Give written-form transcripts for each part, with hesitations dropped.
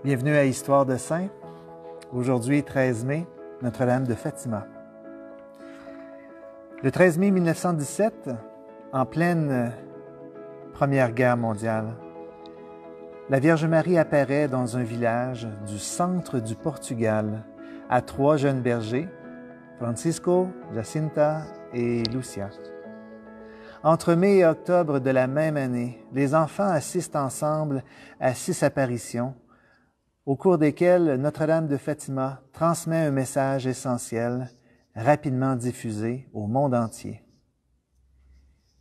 Bienvenue à Histoire de Saints. Aujourd'hui, 13 mai, Notre-Dame de Fatima. Le 13 mai 1917, en pleine Première Guerre mondiale, la Vierge Marie apparaît dans un village du centre du Portugal à 3 jeunes bergers, Francisco, Jacinta et Lucia. Entre mai et octobre de la même année, les enfants assistent ensemble à 6 apparitions, au cours desquelles Notre-Dame de Fatima transmet un message essentiel, rapidement diffusé au monde entier.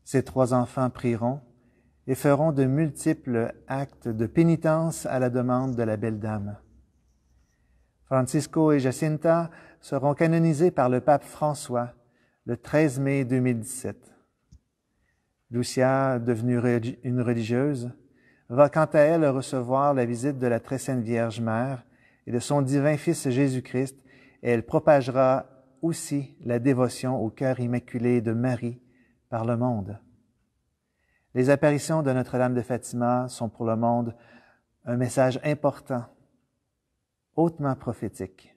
Ces 3 enfants prieront et feront de multiples actes de pénitence à la demande de la belle dame. Francisco et Jacinta seront canonisés par le pape François le 13 mai 2017. Lucia, devenue une religieuse, va quant à elle recevoir la visite de la très sainte Vierge Mère et de son divin Fils Jésus-Christ, et elle propagera aussi la dévotion au cœur immaculé de Marie par le monde. Les apparitions de Notre-Dame de Fatima sont pour le monde un message important, hautement prophétique.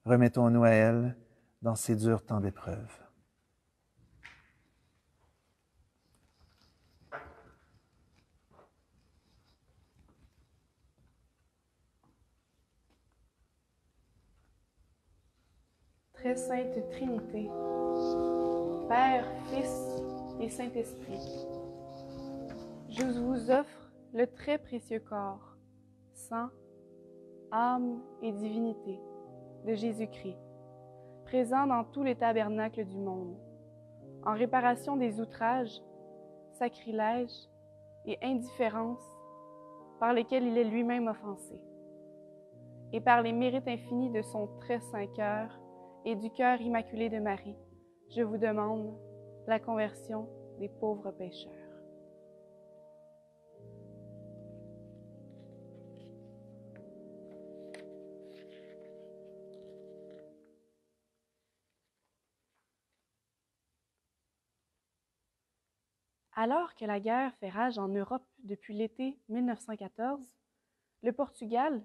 Remettons-nous à elle dans ces durs temps d'épreuve. Très sainte Trinité, Père, Fils et Saint-Esprit, je vous offre le très précieux corps, sang, âme et divinité de Jésus-Christ, présent dans tous les tabernacles du monde, en réparation des outrages, sacrilèges et indifférences par lesquels il est lui-même offensé, et par les mérites infinis de son très saint cœur et du cœur immaculé de Marie, je vous demande la conversion des pauvres pécheurs. Alors que la guerre fait rage en Europe depuis l'été 1914, le Portugal,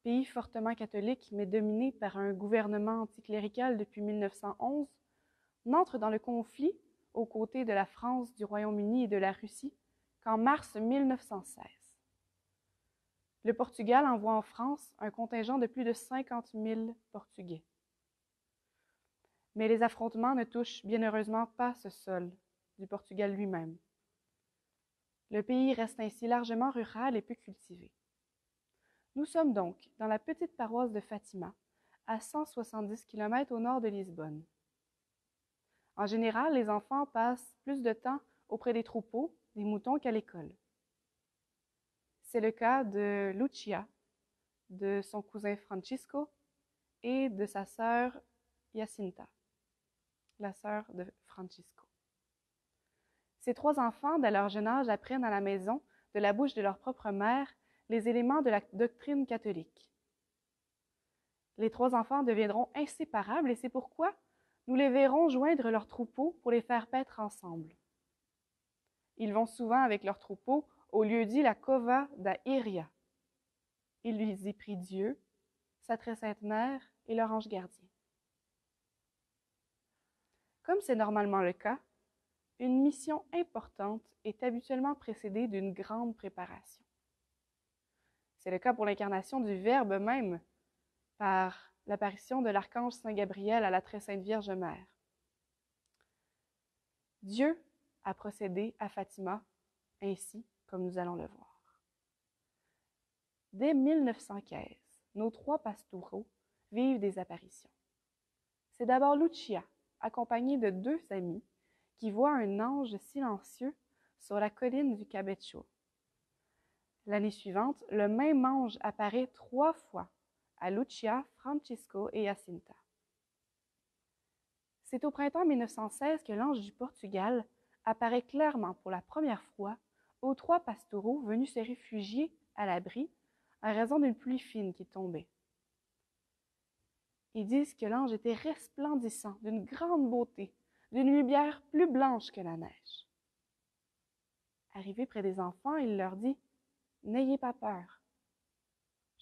pays fortement catholique mais dominé par un gouvernement anticlérical depuis 1911, n'entre dans le conflit aux côtés de la France, du Royaume-Uni et de la Russie qu'en mars 1916. Le Portugal envoie en France un contingent de plus de 50 000 Portugais. Mais les affrontements ne touchent bien heureusement pas ce sol du Portugal lui-même. Le pays reste ainsi largement rural et peu cultivé. Nous sommes donc dans la petite paroisse de Fatima, à 170 km au nord de Lisbonne. En général, les enfants passent plus de temps auprès des troupeaux, des moutons qu'à l'école. C'est le cas de Lucia, de son cousin Francisco et de sa sœur Jacinta, la sœur de Francisco. Ces 3 enfants, dès leur jeune âge, apprennent à la maison, de la bouche de leur propre mère, les éléments de la doctrine catholique. Les 3 enfants deviendront inséparables et c'est pourquoi nous les verrons joindre leurs troupeaux pour les faire paître ensemble. Ils vont souvent avec leurs troupeaux au lieu-dit la Cova da Iria. Ils y prient Dieu, sa très sainte mère et leur ange gardien. Comme c'est normalement le cas, une mission importante est habituellement précédée d'une grande préparation. C'est le cas pour l'incarnation du Verbe même, par l'apparition de l'archange Saint Gabriel à la très sainte Vierge Mère. Dieu a procédé à Fatima ainsi comme nous allons le voir. Dès 1915, nos 3 pastoraux vivent des apparitions. C'est d'abord Lucia, accompagnée de 2 amis, qui voit un ange silencieux sur la colline du Cabecho. L'année suivante, le même ange apparaît 3 fois à Lucia, Francisco et Jacinta. C'est au printemps 1916 que l'ange du Portugal apparaît clairement pour la première fois aux 3 pastoraux venus se réfugier à l'abri en raison d'une pluie fine qui tombait. Ils disent que l'ange était resplendissant, d'une grande beauté, d'une lumière plus blanche que la neige. Arrivé près des enfants, il leur dit « N'ayez pas peur.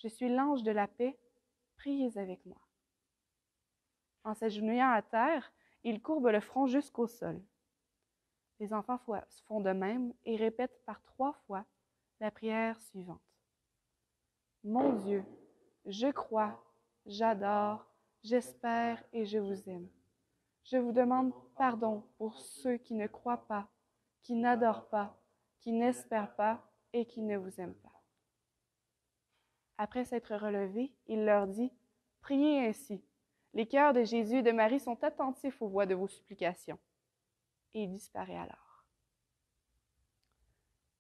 Je suis l'ange de la paix, priez avec moi. » En s'agenouillant à terre, il courbe le front jusqu'au sol. Les enfants font de même et répètent par 3 fois la prière suivante. Mon Dieu, je crois, j'adore, j'espère et je vous aime. Je vous demande pardon pour ceux qui ne croient pas, qui n'adorent pas, qui n'espèrent pas et qui ne vous aiment pas. Après s'être relevé, il leur dit, « Priez ainsi. Les cœurs de Jésus et de Marie sont attentifs aux voix de vos supplications. » Et il disparaît alors.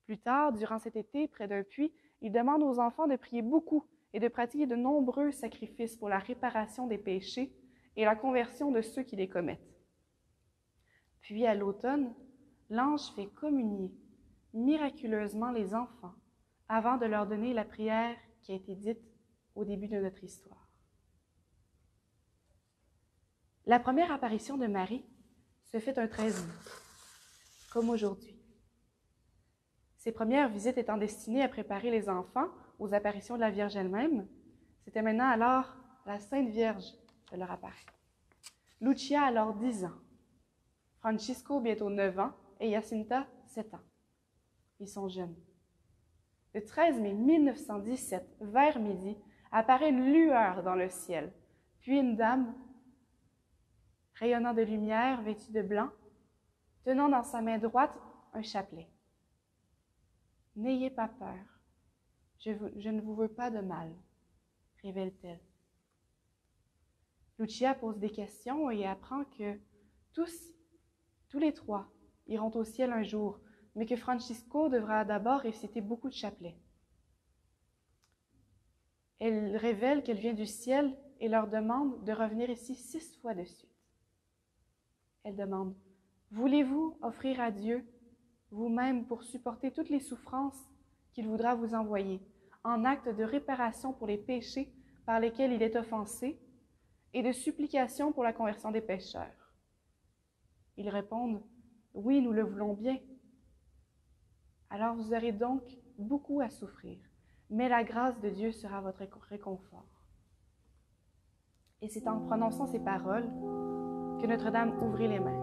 Plus tard, durant cet été, près d'un puits, il demande aux enfants de prier beaucoup et de pratiquer de nombreux sacrifices pour la réparation des péchés et la conversion de ceux qui les commettent. Puis, à l'automne, l'ange fait communier miraculeusement les enfants avant de leur donner la prière qui a été dite au début de notre histoire. La première apparition de Marie se fait un 13 août, comme aujourd'hui. Ses premières visites étant destinées à préparer les enfants aux apparitions de la Vierge elle-même, c'était maintenant alors la Sainte Vierge de leur apparaître. Lucia a alors 10 ans, Francisco bientôt 9 ans et Jacinta 7 ans. Ils sont jeunes. Le 13 mai 1917, vers midi, apparaît une lueur dans le ciel, puis une dame, rayonnant de lumière, vêtue de blanc, tenant dans sa main droite un chapelet. « N'ayez pas peur, je ne vous veux pas de mal, » révèle-t-elle. Lucia pose des questions et apprend que tous les 3, iront au ciel un jour, mais que Francisco devra d'abord réciter beaucoup de chapelets. Elle révèle qu'elle vient du ciel et leur demande de revenir ici 6 fois de suite. Elle demande, « Voulez-vous offrir à Dieu vous-même pour supporter toutes les souffrances qu'il voudra vous envoyer, en acte de réparation pour les péchés par lesquels il est offensé et de supplication pour la conversion des pécheurs. » Ils répondent, « Oui, nous le voulons bien. » Alors vous aurez donc beaucoup à souffrir, mais la grâce de Dieu sera votre réconfort. Et c'est en prononçant ces paroles que Notre-Dame ouvrit les mains.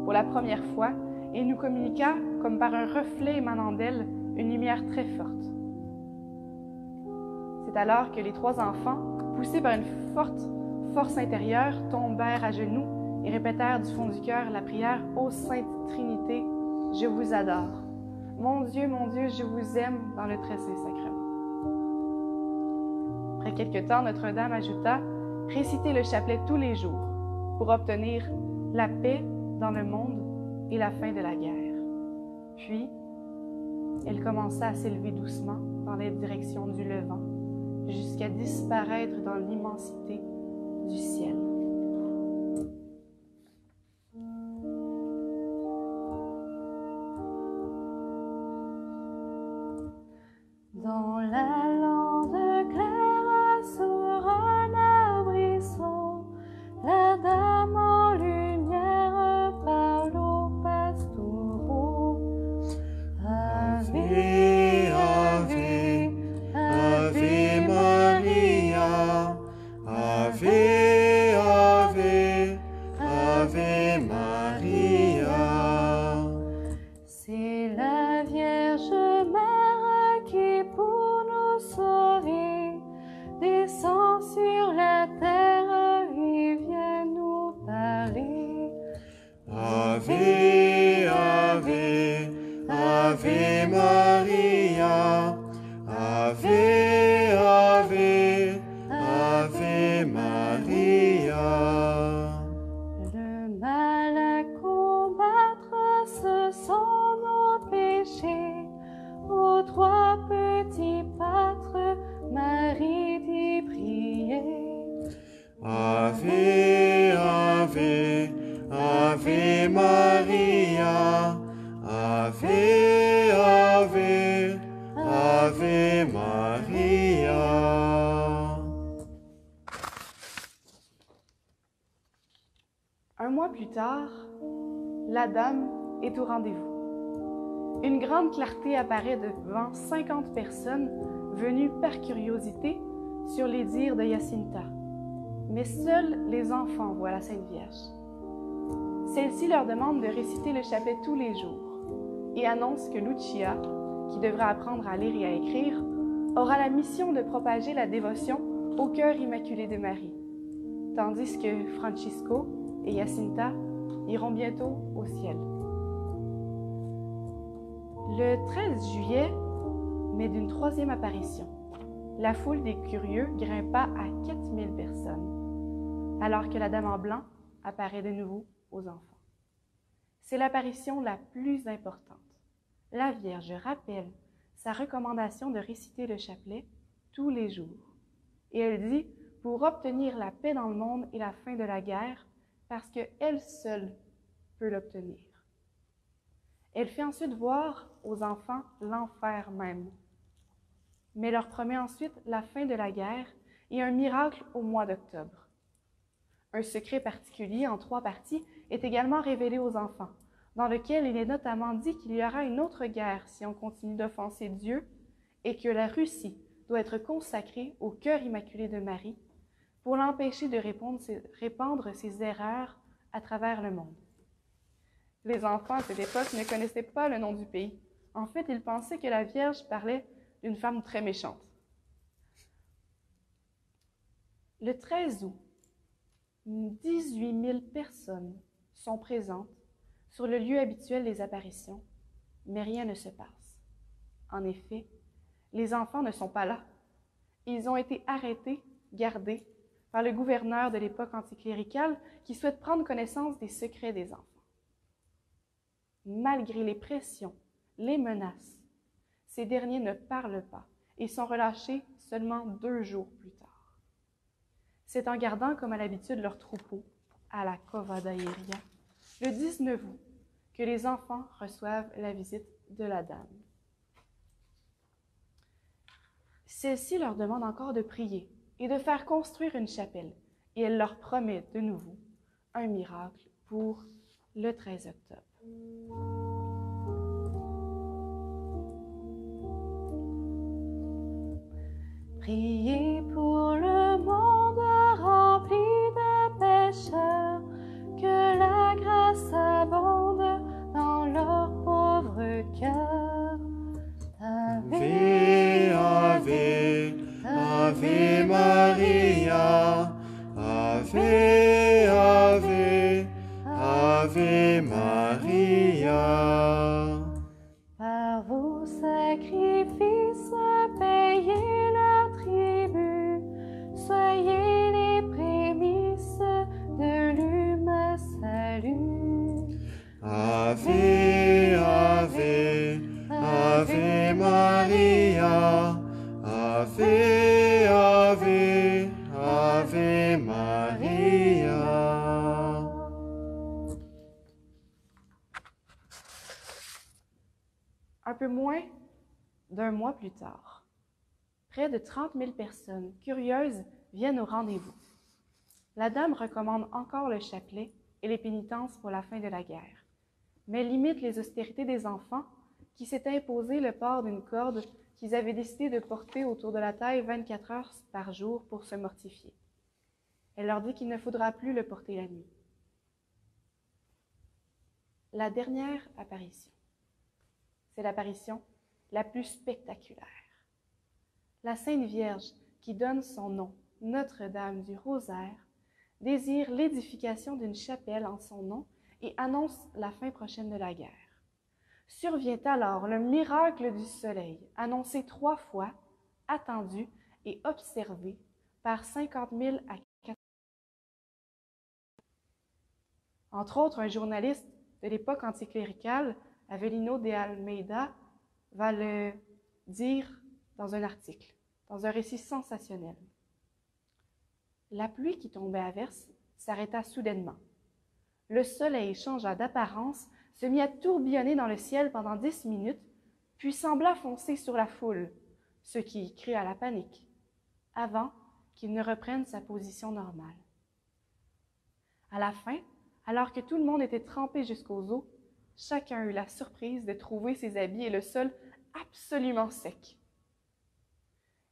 Pour la première fois, elle nous communiqua, comme par un reflet émanant d'elle, une lumière très forte. C'est alors que les 3 enfants, poussés par une forte force intérieure, tombèrent à genoux et répétèrent du fond du cœur la prière « Ô Sainte Trinité, je vous adore. Mon Dieu, je vous aime dans le très saint sacrement. » Après quelque temps, Notre-Dame ajouta « Récitez le chapelet tous les jours pour obtenir la paix dans le monde et la fin de la guerre. » Puis, elle commença à s'élever doucement dans la direction du levant, jusqu'à disparaître dans l'immensité du ciel. Dans la lande claire sur un arbrisseau, la dame en lumière parle aux pastoraux. Ave, Ave, Ave Maria, Ave, Ave, Ave Maria. C'est la Vierge Mère qui pour nous sauver descend sur la terre et vient nous parler. Ave, Ave, Ave Maria, Ave, Ave, Ave Maria. Le mal à combattre, ce sont nos péchés. Aux 3 petits pâtres, Marie dit prier. Ave, Ave, Ave Maria, Ave, Ave, Ave Maria. Un mois plus tard, la Dame est au rendez-vous. Une grande clarté apparaît devant 50 personnes venus par curiosité sur les dires de Jacinta. Mais seuls les enfants voient la Sainte Vierge. Celle-ci leur demande de réciter le chapelet tous les jours et annonce que Lucia, qui devra apprendre à lire et à écrire, aura la mission de propager la dévotion au cœur immaculé de Marie, tandis que Francisco et Jacinta iront bientôt au ciel. Le 13 juillet, mais d'une troisième apparition, la foule des curieux grimpa à 4000 personnes, alors que la Dame en blanc apparaît de nouveau aux enfants. C'est l'apparition la plus importante. La Vierge rappelle sa recommandation de réciter le chapelet tous les jours. Et elle dit, pour obtenir la paix dans le monde et la fin de la guerre, parce qu'elle seule peut l'obtenir. Elle fait ensuite voir aux enfants l'enfer même, mais leur promet ensuite la fin de la guerre et un miracle au mois d'octobre. Un secret particulier en 3 parties est également révélé aux enfants, dans lequel il est notamment dit qu'il y aura une autre guerre si on continue d'offenser Dieu et que la Russie doit être consacrée au cœur immaculé de Marie pour l'empêcher de répandre ses erreurs à travers le monde. Les enfants à cette époque ne connaissaient pas le nom du pays. En fait, ils pensaient que la Vierge parlait d'une femme très méchante. Le 13 août, 18 000 personnes sont présentes sur le lieu habituel des apparitions, mais rien ne se passe. En effet, les enfants ne sont pas là. Ils ont été arrêtés, gardés, par le gouverneur de l'époque anticléricale qui souhaite prendre connaissance des secrets des enfants. Malgré les pressions, les menaces, ces derniers ne parlent pas et sont relâchés seulement 2 jours plus tard. C'est en gardant comme à l'habitude leur troupeau à la Cova d'Aïria, le 19 août, que les enfants reçoivent la visite de la Dame. Celle-ci leur demande encore de prier et de faire construire une chapelle, et elle leur promet de nouveau un miracle pour le 13 octobre. Priez pour le monde rempli de pécheurs, que la grâce abonde dans leur pauvre cœur. Ave, Ave, Ave Maria, Ave, Ave, Ave Maria. Par vos sacrifices, payez leur tribut, soyez les prémices de l'humain salut. Ave, Ave, Ave Maria, Ave, Ave, Ave Maria. Un peu moins d'1 mois plus tard, près de 30 000 personnes curieuses viennent au rendez-vous. La Dame recommande encore le chapelet et les pénitences pour la fin de la guerre, mais limite les austérités des enfants qui s'étaient imposé le port d'une corde qu'ils avaient décidé de porter autour de la taille 24 heures par jour pour se mortifier. Elle leur dit qu'il ne faudra plus le porter la nuit. La dernière apparition, c'est l'apparition la plus spectaculaire. La Sainte Vierge, qui donne son nom, Notre-Dame du Rosaire, désire l'édification d'une chapelle en son nom et annonce la fin prochaine de la guerre. Survient alors le miracle du soleil, annoncé 3 fois, attendu et observé par 50 000 à 4 000. Entre autres, un journaliste de l'époque anticléricale, Avelino de Almeida, va le dire dans un article, dans un récit sensationnel. La pluie qui tombait à verse s'arrêta soudainement. Le soleil changea d'apparence, se mit à tourbillonner dans le ciel pendant 10 minutes, puis sembla foncer sur la foule, ce qui créa la panique, avant qu'il ne reprenne sa position normale. À la fin, alors que tout le monde était trempé jusqu'aux os, chacun eut la surprise de trouver ses habits et le sol absolument secs.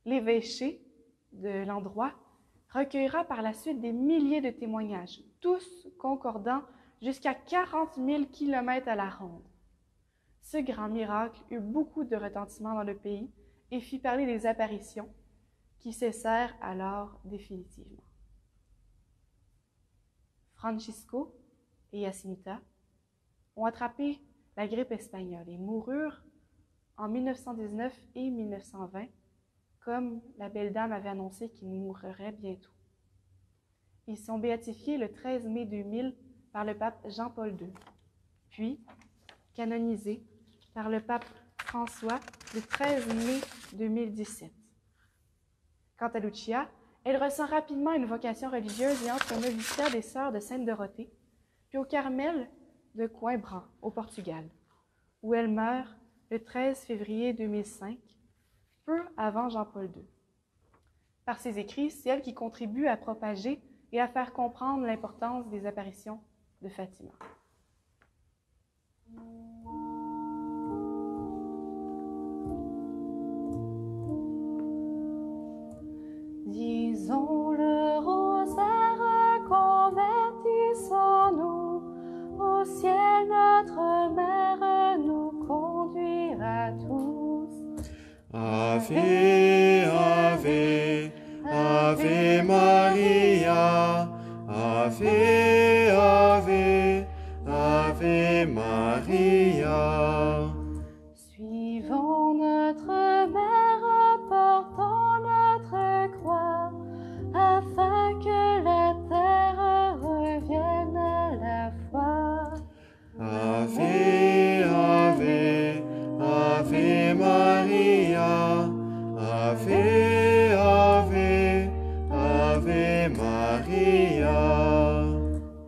L'évêché de l'endroit recueillera par la suite des milliers de témoignages, tous concordants jusqu'à 40 000 kilomètres à la ronde. Ce grand miracle eut beaucoup de retentissement dans le pays et fit parler des apparitions qui cessèrent alors définitivement. Francisco et Jacinta ont attrapé la grippe espagnole et moururent en 1919 et 1920, comme la belle dame avait annoncé qu'ils mourraient bientôt. Ils sont béatifiés le 13 mai 2000 par le pape Jean-Paul II, puis canonisés par le pape François le 13 mai 2017. Quant à Lucia, elle ressent rapidement une vocation religieuse et entre au noviciat des Sœurs de Sainte-Dorothée, puis au Carmel de Coimbra, au Portugal, où elle meurt le 13 février 2005, peu avant Jean-Paul II. Par ses écrits, c'est elle qui contribue à propager et à faire comprendre l'importance des apparitions de Fatima. Disons le rosaire, convertissons-nous. Au ciel, notre mère nous conduira tous. Ave, Ave, Ave Maria, Ave, Ave, Ave Maria. Suivons notre mère, portons notre croix, afin que la terre revienne à la foi. Ave, Ave, Ave Maria, Ave, Ave, Ave Maria.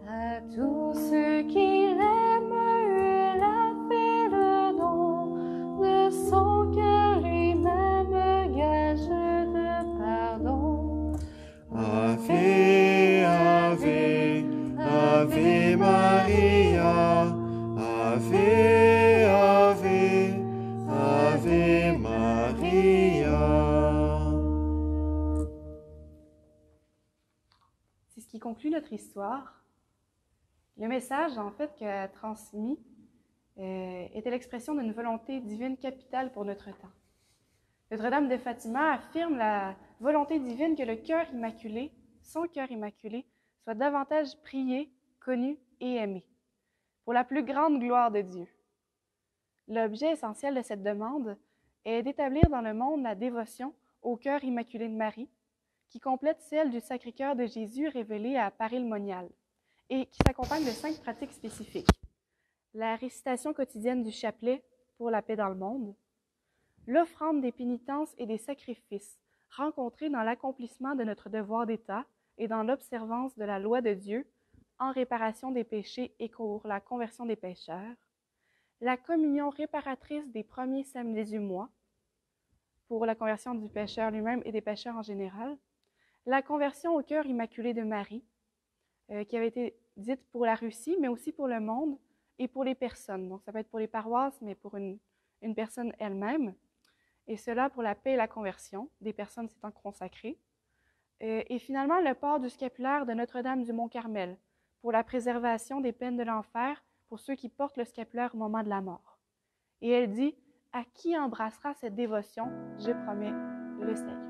À tous ceux qui l'aiment, il a fait le don de son cœur lui-même, gage de pardon. Ave, Ave, Ave Maria, Ave, Ave, Ave Maria. C'est ce qui conclut notre histoire. Le message, en fait, qu'elle a transmis était l'expression d'une volonté divine capitale pour notre temps. Notre-Dame de Fatima affirme la volonté divine que le cœur immaculé, son cœur immaculé, soit davantage prié, connu et aimé, pour la plus grande gloire de Dieu. L'objet essentiel de cette demande est d'établir dans le monde la dévotion au cœur immaculé de Marie, qui complète celle du Sacré-Cœur de Jésus révélé à Paris-le-Monial, et qui s'accompagne de 5 pratiques spécifiques. La récitation quotidienne du chapelet pour la paix dans le monde, l'offrande des pénitences et des sacrifices rencontrés dans l'accomplissement de notre devoir d'État et dans l'observance de la loi de Dieu en réparation des péchés et pour la conversion des pécheurs, la communion réparatrice des premiers samedis du mois pour la conversion du pécheur lui-même et des pécheurs en général, la conversion au cœur immaculé de Marie, qui avait été dite pour la Russie, mais aussi pour le monde et pour les personnes. Donc, ça peut être pour les paroisses, mais pour une personne elle-même. Et cela pour la paix et la conversion, des personnes s'étant consacrées. Et finalement, le port du scapulaire de Notre-Dame du Mont-Carmel, pour la préservation des peines de l'enfer pour ceux qui portent le scapulaire au moment de la mort. Et elle dit, à qui embrassera cette dévotion, je promets le salut.